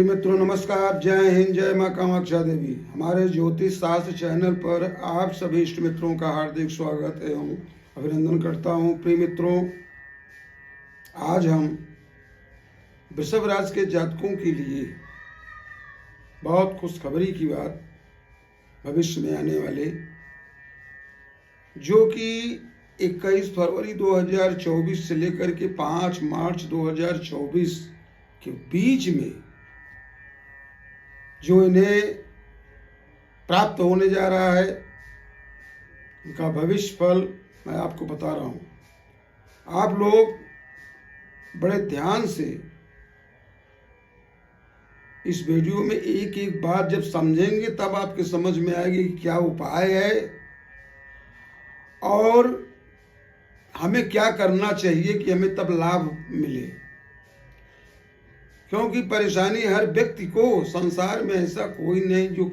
मित्रों नमस्कार, जय हिंद, जय माँ कामाक्षा देवी। हमारे ज्योतिष शास्त्र चैनल पर आप सभी इष्ट मित्रों का हार्दिक स्वागत एवं अभिनंदन करता हूँ। प्रिय मित्रों, आज हम वृषभ राशि के जातकों के लिए बहुत खुशखबरी की बात भविष्य में आने वाले, जो कि 21 फरवरी 2024 से लेकर के 5 मार्च 2024 के बीच में जो इन्हें प्राप्त होने जा रहा है, उनका भविष्य फल मैं आपको बता रहा हूँ। आप लोग बड़े ध्यान से इस वीडियो में एक एक बात जब समझेंगे तब आपके समझ में आएगी कि क्या उपाय है और हमें क्या करना चाहिए कि हमें तब लाभ मिले। क्योंकि परेशानी हर व्यक्ति को, संसार में ऐसा कोई नहीं जो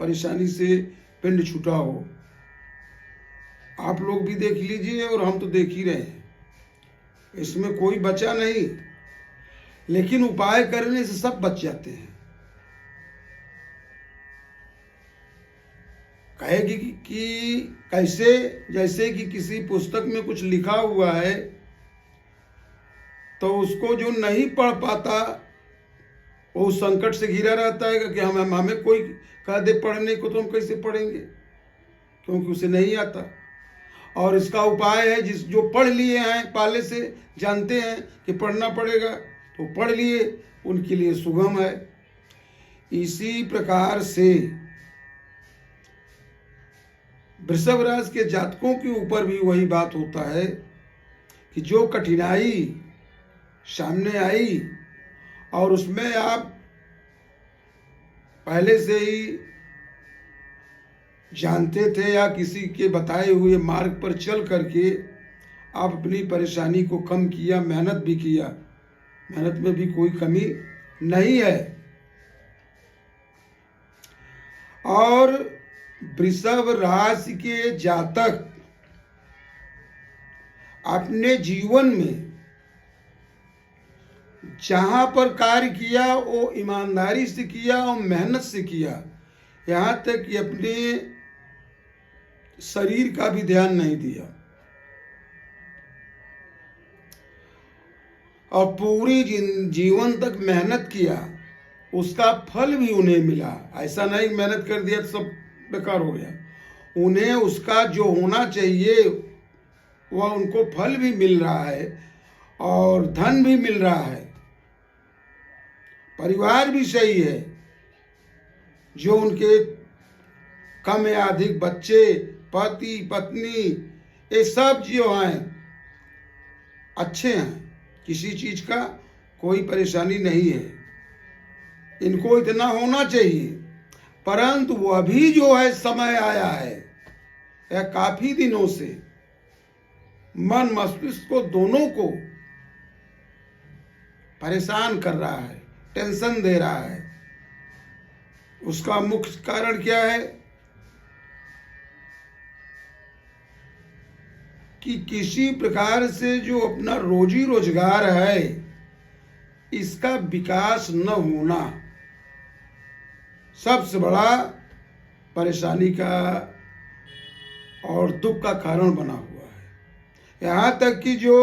परेशानी से पिंड छूटा हो। आप लोग भी देख लीजिए और हम तो देख ही रहे हैं, इसमें कोई बचा नहीं। लेकिन उपाय करने से सब बच जाते हैं। कहेगी कि कैसे, जैसे कि किसी पुस्तक में कुछ लिखा हुआ है तो उसको जो नहीं पढ़ पाता वो उस संकट से घिरा रहता है कि हमें कोई कह दे पढ़ने को तो हम कैसे पढ़ेंगे, क्योंकि उसे नहीं आता। और इसका उपाय है, जो पढ़ लिए हैं, पहले से जानते हैं कि पढ़ना पड़ेगा तो पढ़ लिए, उनके लिए सुगम है। इसी प्रकार से वृषभ राशि के जातकों के ऊपर भी वही बात होता है कि जो कठिनाई सामने आई और उसमें आप पहले से ही जानते थे या किसी के बताए हुए मार्ग पर चल करके आप अपनी परेशानी को कम किया, मेहनत भी किया, मेहनत में भी कोई कमी नहीं है। और वृषभ राशि के जातक अपने जीवन में जहां पर कार्य किया वो ईमानदारी से किया और मेहनत से किया, यहाँ तक कि अपने शरीर का भी ध्यान नहीं दिया और पूरी जीवन तक मेहनत किया, उसका फल भी उन्हें मिला। ऐसा नहीं मेहनत कर दिया तो सब बेकार हो गया। उन्हें उसका जो होना चाहिए वह उनको फल भी मिल रहा है और धन भी मिल रहा है, परिवार भी सही है। जो उनके कम या अधिक बच्चे, पति पत्नी, ये सब जो हैं अच्छे हैं, किसी चीज का कोई परेशानी नहीं है। इनको इतना होना चाहिए, परंतु वो अभी जो है समय आया है या काफी दिनों से मन मस्तिष्क को दोनों को परेशान कर रहा है, टेंशन दे रहा है। उसका मुख्य कारण क्या है कि किसी प्रकार से जो अपना रोजी रोजगार है इसका विकास न होना सबसे बड़ा परेशानी का और दुख का कारण बना हुआ है। यहाँ तक कि जो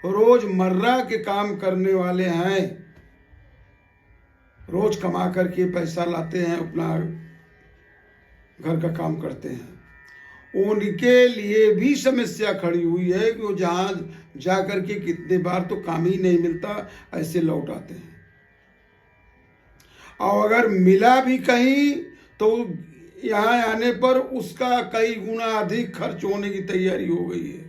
रोजमर्रा के काम करने वाले हैं, रोज कमा करके पैसा लाते हैं, अपना घर का काम करते हैं, उनके लिए भी समस्या खड़ी हुई है कि वो जहाँ जा करके कितने बार तो काम ही नहीं मिलता, ऐसे लौट आते हैं। और अगर मिला भी कहीं तो यहाँ आने पर उसका कई गुना अधिक खर्च होने की तैयारी हो गई है।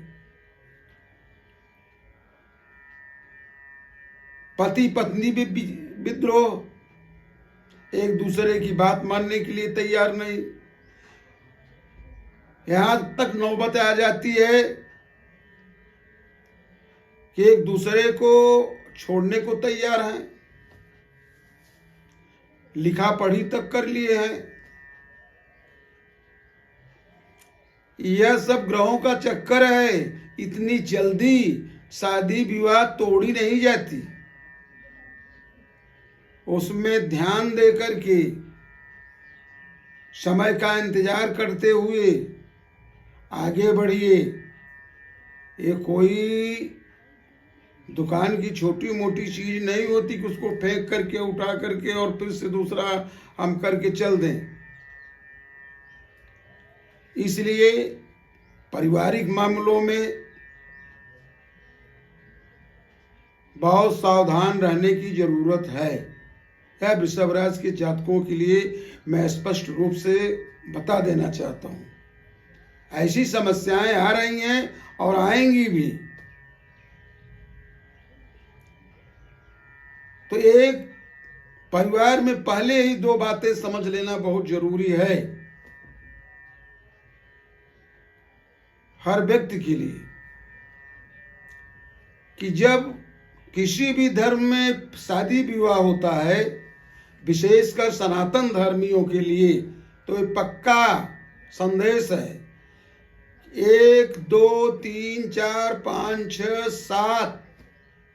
पति पत्नी भी विद्रोह, एक दूसरे की बात मानने के लिए तैयार नहीं। यहां तक नौबत आ जाती है कि एक दूसरे को छोड़ने को तैयार हैं, लिखा पढ़ी तक कर लिए हैं। यह सब ग्रहों का चक्कर है। इतनी जल्दी शादी विवाह तोड़ी नहीं जाती। उसमें ध्यान दे करके समय का इंतजार करते हुए आगे बढ़िए। ये कोई दुकान की छोटी मोटी चीज नहीं होती कि उसको फेंक करके उठा करके और फिर से दूसरा हम करके चल दें। इसलिए पारिवारिक मामलों में बहुत सावधान रहने की जरूरत है। यह वृषभ राशि के जातकों के लिए मैं स्पष्ट रूप से बता देना चाहता हूं। ऐसी समस्याएं आ रही हैं और आएंगी भी। तो एक परिवार में पहले ही दो बातें समझ लेना बहुत जरूरी है हर व्यक्ति के लिए, कि जब किसी भी धर्म में शादी विवाह होता है, विशेषकर सनातन धर्मियों के लिए तो ये पक्का संदेश है। 1 2 3 4 5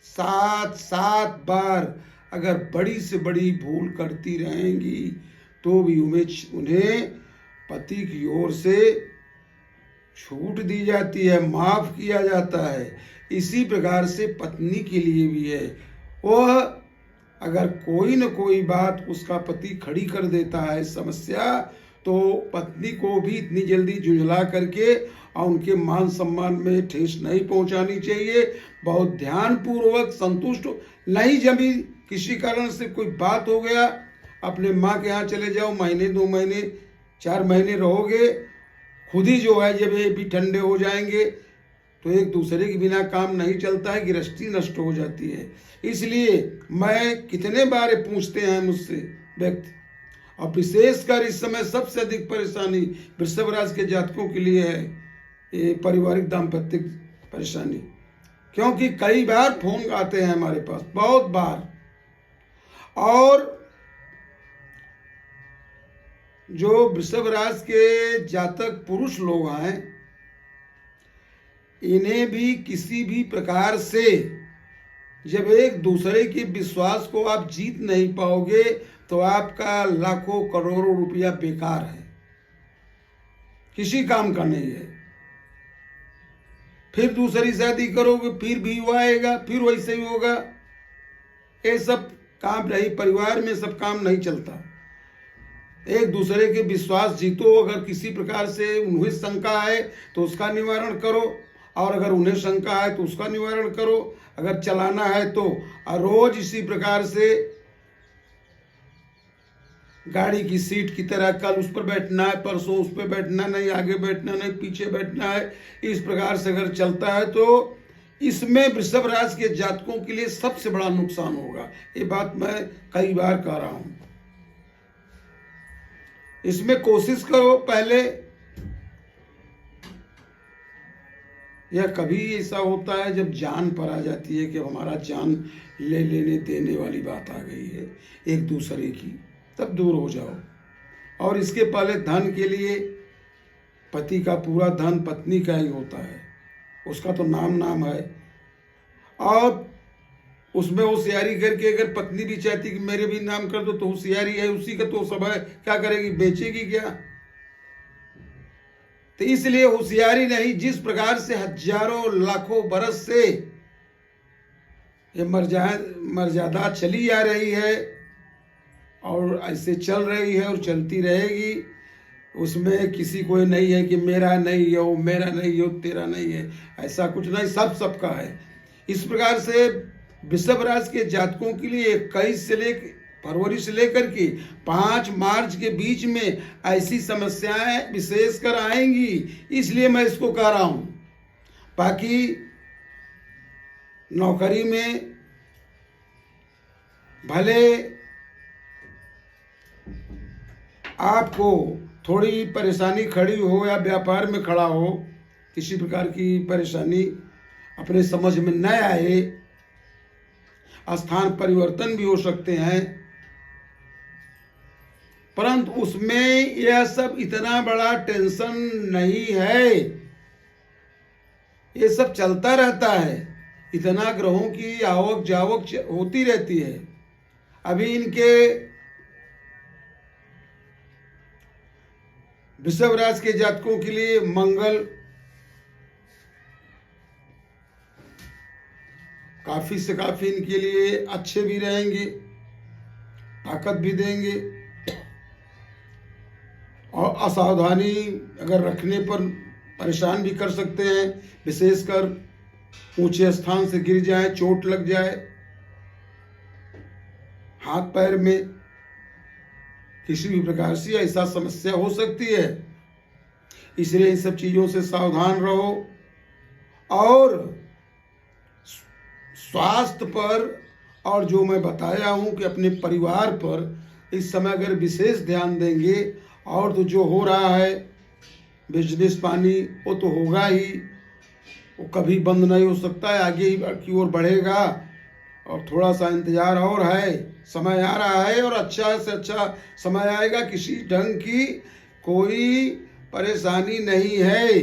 6 7 बार अगर बड़ी से बड़ी भूल करती रहेंगी तो भी उन्हें पति की ओर से छूट दी जाती है, माफ किया जाता है। इसी प्रकार से पत्नी के लिए भी है। वह अगर कोई न कोई बात उसका पति खड़ी कर देता है समस्या, तो पत्नी को भी इतनी जल्दी झुंझला करके और उनके मान सम्मान में ठेस नहीं पहुंचानी चाहिए। बहुत ध्यान पूर्वक संतुष्ट नहीं, जब भी किसी कारण से कोई बात हो गया, अपने माँ के यहाँ चले जाओ, महीने 2 महीने 4 महीने रहोगे, खुद ही जो है जब ये भी ठंडे हो जाएंगे तो एक दूसरे के बिना काम नहीं चलता है, गृहस्थी नष्ट हो जाती है। इसलिए मैं कितने बार पूछते हैं मुझसे व्यक्ति, और विशेषकर इस समय सबसे अधिक परेशानी वृषभ राशि के जातकों के लिए है ये पारिवारिक दाम्पत्य परेशानी। क्योंकि कई बार फोन आते हैं हमारे पास, बहुत बार, और जो वृषभ राशि के जातक पुरुष लोग हैं, इन्हें भी किसी भी प्रकार से जब एक दूसरे के विश्वास को आप जीत नहीं पाओगे तो आपका लाखों करोड़ों रुपया बेकार है, किसी काम का नहीं है। फिर दूसरी शादी करोगे, फिर भी वो आएगा, फिर वैसे ही होगा। ये सब काम नहीं, परिवार में सब काम नहीं चलता। एक दूसरे के विश्वास जीतो। अगर किसी प्रकार से उन्हें शंका है तो उसका निवारण करो, और अगर उन्हें शंका है तो उसका निवारण करो। अगर चलाना है तो रोज इसी प्रकार से गाड़ी की सीट की तरह कल उस पर बैठना है, परसों उस पर बैठना नहीं, आगे बैठना नहीं, पीछे बैठना है, इस प्रकार से अगर चलता है तो इसमें वृषभ राशि के जातकों के लिए सबसे बड़ा नुकसान होगा। ये बात मैं कई बार कह रहा हूं। इसमें कोशिश करो पहले, या कभी ऐसा होता है जब जान पर आ जाती है कि हमारा जान ले लेने देने वाली बात आ गई है एक दूसरे की, तब दूर हो जाओ। और इसके पहले धन के लिए पति का पूरा धन पत्नी का ही होता है, उसका तो नाम है। और उसमें होशियारी करके अगर पत्नी भी चाहती कि मेरे भी नाम कर दो तो होशियारी है, उसी का तो सब है, क्या करेगी, बेचेगी क्या? तो इसलिए होशियारी नहीं, जिस प्रकार से हजारों लाखों बरस से ये मर्यादा चली आ रही है और ऐसे चल रही है और चलती रहेगी, उसमें किसी को नहीं है कि मेरा नहीं है, वो मेरा नहीं है, वो तेरा नहीं है, ऐसा कुछ नहीं, सब सबका है। इस प्रकार से वृषभ राशि के जातकों के लिए 21 फरवरी से लेकर के 5 मार्च के बीच में ऐसी समस्याएं विशेषकर आएंगी, इसलिए मैं इसको कह रहा हूं। बाकी नौकरी में भले आपको थोड़ी परेशानी खड़ी हो या व्यापार में खड़ा हो, किसी प्रकार की परेशानी अपने समझ में न आए, स्थान परिवर्तन भी हो सकते हैं, परंतु उसमें यह सब इतना बड़ा टेंशन नहीं है। ये सब चलता रहता है, इतना ग्रहों की आवक जावक होती रहती है। अभी इनके वृषभ राशि के जातकों के लिए मंगल काफी से काफी इनके लिए अच्छे भी रहेंगे, ताकत भी देंगे, और असावधानी अगर रखने पर परेशान भी कर सकते हैं, विशेषकर ऊंचे स्थान से गिर जाए, चोट लग जाए, हाथ पैर में किसी भी प्रकार से ऐसा समस्या हो सकती है। इसलिए इन सब चीजों से सावधान रहो और स्वास्थ्य पर, और जो मैं बताया हूं कि अपने परिवार पर इस समय अगर विशेष ध्यान देंगे, और तो जो हो रहा है बिजनेस पानी वो तो होगा ही, वो कभी बंद नहीं हो सकता है, आगे की ओर बढ़ेगा, और थोड़ा सा इंतजार और है, समय आ रहा है और अच्छा से अच्छा समय आएगा, किसी ढंग की कोई परेशानी नहीं है।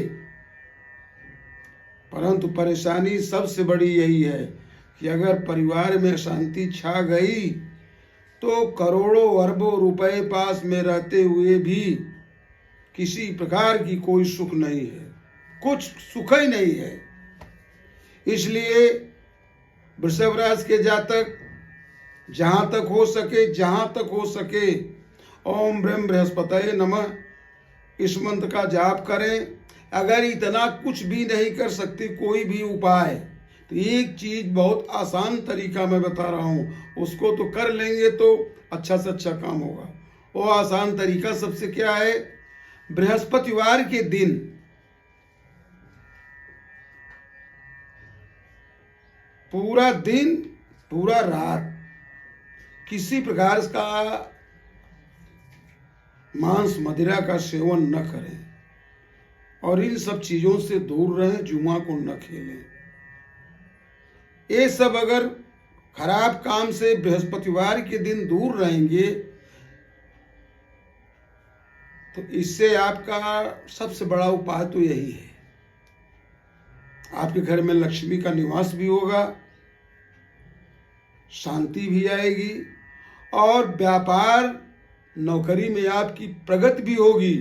परंतु परेशानी सबसे बड़ी यही है कि अगर परिवार में अशांति छा गई तो करोड़ों अरबों रुपए पास में रहते हुए भी किसी प्रकार की कोई सुख नहीं है, कुछ सुख ही नहीं है। इसलिए वृषभ राशि के जातक जहां तक हो सके ओम ब्रह्म बृहस्पतये नमः इस मंत्र का जाप करें। अगर इतना कुछ भी नहीं कर सकते कोई भी उपाय, तो एक चीज बहुत आसान तरीका मैं बता रहा हूं, उसको तो कर लेंगे तो अच्छा से अच्छा काम होगा। वो आसान तरीका सबसे क्या है, बृहस्पतिवार के दिन पूरा दिन पूरा रात किसी प्रकार का मांस मदिरा का सेवन न करें और इन सब चीजों से दूर रहें, जुआ को न खेलें। ये सब अगर खराब काम से बृहस्पतिवार के दिन दूर रहेंगे तो इससे आपका सबसे बड़ा उपाय तो यही है, आपके घर में लक्ष्मी का निवास भी होगा, शांति भी आएगी और व्यापार नौकरी में आपकी प्रगति भी होगी।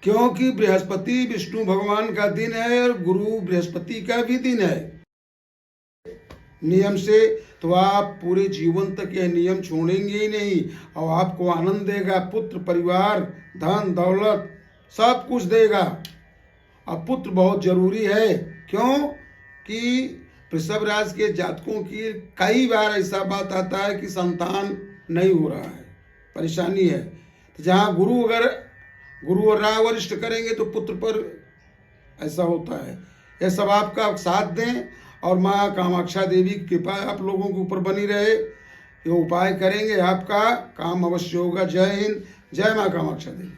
क्योंकि बृहस्पति विष्णु भगवान का दिन है और गुरु बृहस्पति का भी दिन है नियम से, तो आप पूरे जीवन तक यह नियम छोड़ेंगे ही नहीं और आपको आनंद देगा, पुत्र परिवार धन दौलत सब कुछ देगा। अब पुत्र बहुत जरूरी है, क्यों कि वृषभ राशि के जातकों की कई बार ऐसा बात आता है कि संतान नहीं हो रहा है, परेशानी है, तो जहाँ गुरु और राह वरिष्ठ करेंगे तो पुत्र पर ऐसा होता है। यह सब आपका साथ दें और माँ कामाक्षा देवी की कृपा आप लोगों के ऊपर बनी रहे, ये उपाय करेंगे आपका काम अवश्य होगा। जय हिंद, जय माँ कामाक्षा देवी।